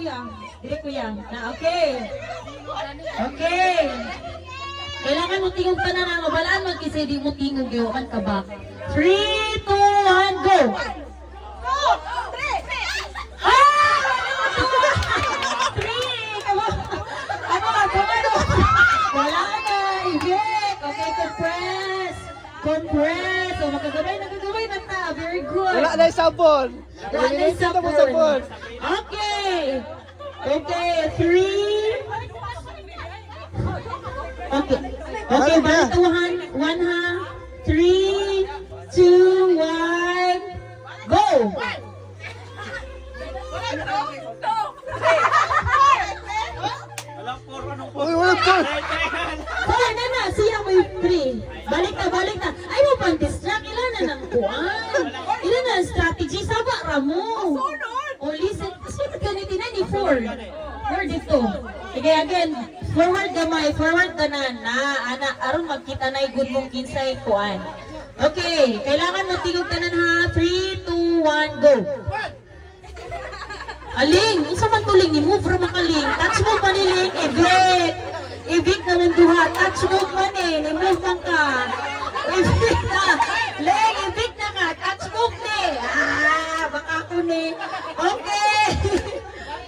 kuya. Dire kuya. Na, okay. Okay. Kailangan mo tingog ka na nga. Mabalaan mo kasi di mo tingog. Iwakan ka ba? 3, 2, 1, go! Wala na, Ibig! Okay, compress! Compress! O, makagabay na ta. Very good. Wala na yung sabon. Wala na yung sabon. Okay. Okay, 3. Okay. Okay, balik to one ha. 3, 2, 1, go! Uy, wala po. Hoy, na, siya mo yung 3. Balik na. Ay, mo pang distract. Ilan na ng kuwan? Ilan na ang strategy? Saba ra mo. O, listen. Sunod ka ni 4. Or dito. Sige, again. Forward ka na. Ana, aron magkita na good mong kinsay kuwan. Okay, kailangan mo tigog ka na ha. 3, 2, 1, go. Aling, isa man tuling ni move from makaling. Touch mo pa niling, Evic na ng duha. Touch mo pa ni move man ka. Evic na. Ling, Evic na ka. Touch mo ni. Baka ako ni. Okay.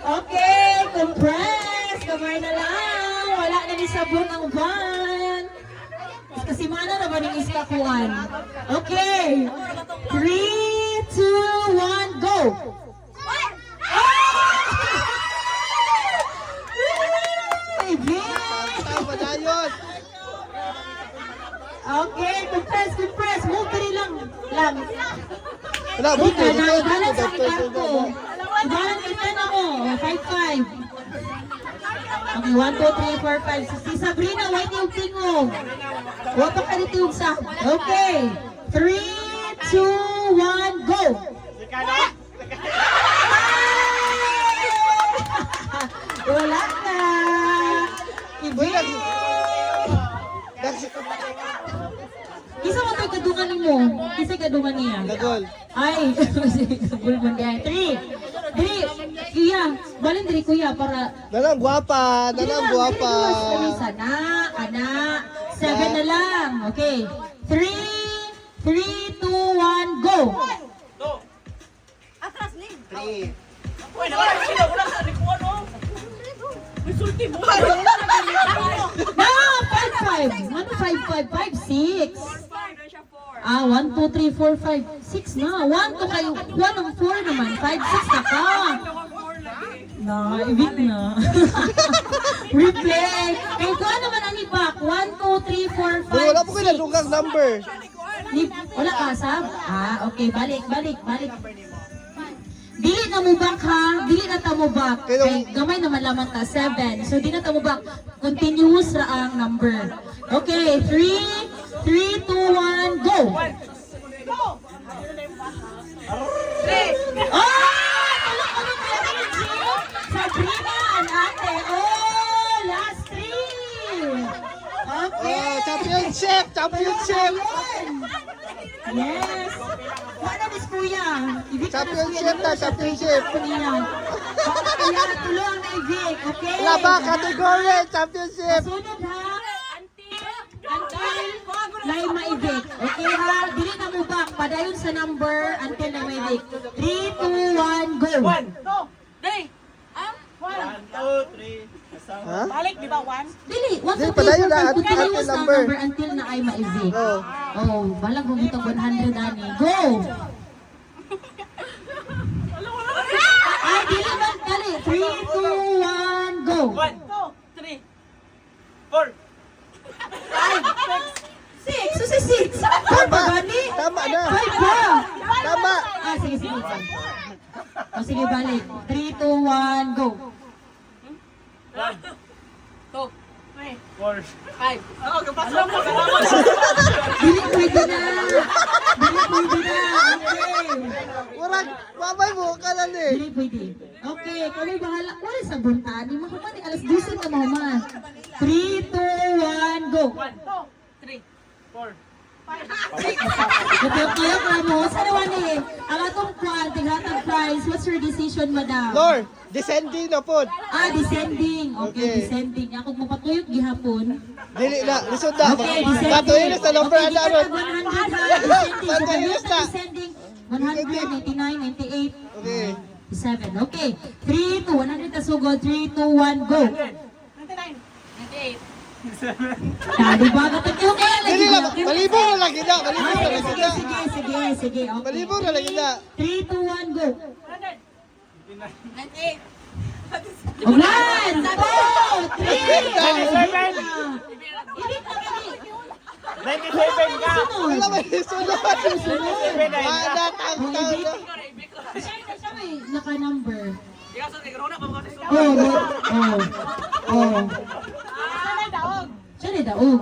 Okay, compress. Kamay na lang. Wala na ni sabon ang van. Kasi mana na ba ng iskakuan? Okay. 3, 2, 1, go. Tama na yun. Okay, compress. Move ka rin lang. Wala, buto. Ibalan sa ikarto. Ibalan kita na mo. 5-5. Okay, 1, 2, 3, 4, 5. Si Sabrina, white yung tingog. Huwag pa ka rin sa. Okay. 3, 2, 1, go. Wala na. Isa mo tayo kadungan mo. Isa kadungan niya. Nagol. Ay, kagul mo niya. 3. Kuya, balin diri kuya para... Nalang guwapa. Sana, anak. 7 na lang. Okay. 3, 2, 1, go. Atras, Ling. 3. Wala sa rikuan, oh. Misulti mo. Na, 5-5. Ano 5-5? 5-6. 1, 2, 3, 4, 5, 6 na. 1 to kayo. 1 ng 4 naman. 5-6 na ka. Na, ibig na. Replay. Kaya ko naman ang ibak. 1, 2, 3, 4, 5, 6. Wala po kayo nadunggang number. Wala ka, Sab? Okay. Balik. Dili na mo back ha. Dili na ta mo back. Kay gamay naman lamang ta 7. So di na ta mo back. Continuous ra ang number. Okay, 3, 2, 1, go. Tulong energy. Sabrina and ate. Last 3. Okay. Championship. Yes. Wala Miss Kuya. Championship. Kuya. Kaya tulong na Ibig, okay? Laba, category, championship. Sunod ha. Until may maibig. Okay ha? Dili na mo back. Padayon sa number until na maibig. 3, 2, 1, go. 1, 2, 3. 1, 2, 3. Ha? Balik, di ba? 1? Dili, 1, 2, 3, 4, 5. Dili, padayon na, until Continuous na number. number until na ay maibig. Oh. Balang bumutang 100 ani. Go! Ay, dili man, dali. 3, 2, 1, go. 1, 2, 3, 4. 6, so si 6. Tama. Gani? Tama na. 5 ba? Tama. Sige. Sige, balik. 3, 2, 1, go. 1, 2, 3, 4. 5. Oo, kapasok mo. Dili pwede na. Okay. Murag, mamay mo ka na ni. Dili pwede. Okay, kami bahala. Wala sa bunta. Di makamani. Alas 12 na mama. 3, 2, 1, go. 1, 2, 3, 4. Kapag-kapag mo. Sa naman eh. Ang atong plan, tighatag prize. guys. What's your decision, madam? Lord, descending na po. Descending. Okay, Okay. descending. Ako mapatuyok gihapon. Dili na, lisod na. Okay, descending. Patuloy na sa number Okay, na di ron. ka na 100 ha. Descending. So, Patuloy pagdating na. na descending, 100, 99, 98, Okay. 7. Okay. 3, 2, 100 na sugod. 3, 2, 1, go. 99. 98. Di ba? Katagyo kaya lagi. Dili na, malibong na lagi na. Malibong na Ay, lagi sige, na. sige. Okay. Malibong na lagi na. 3, 2, 1, go. 100. 98. 1, 2, 3. Ibig na kami. 97 ka. Wala may sunod. Ada tang tang. Siya may naka-number. Ikaw sa tigrona pa mga Oh. Siya na daog.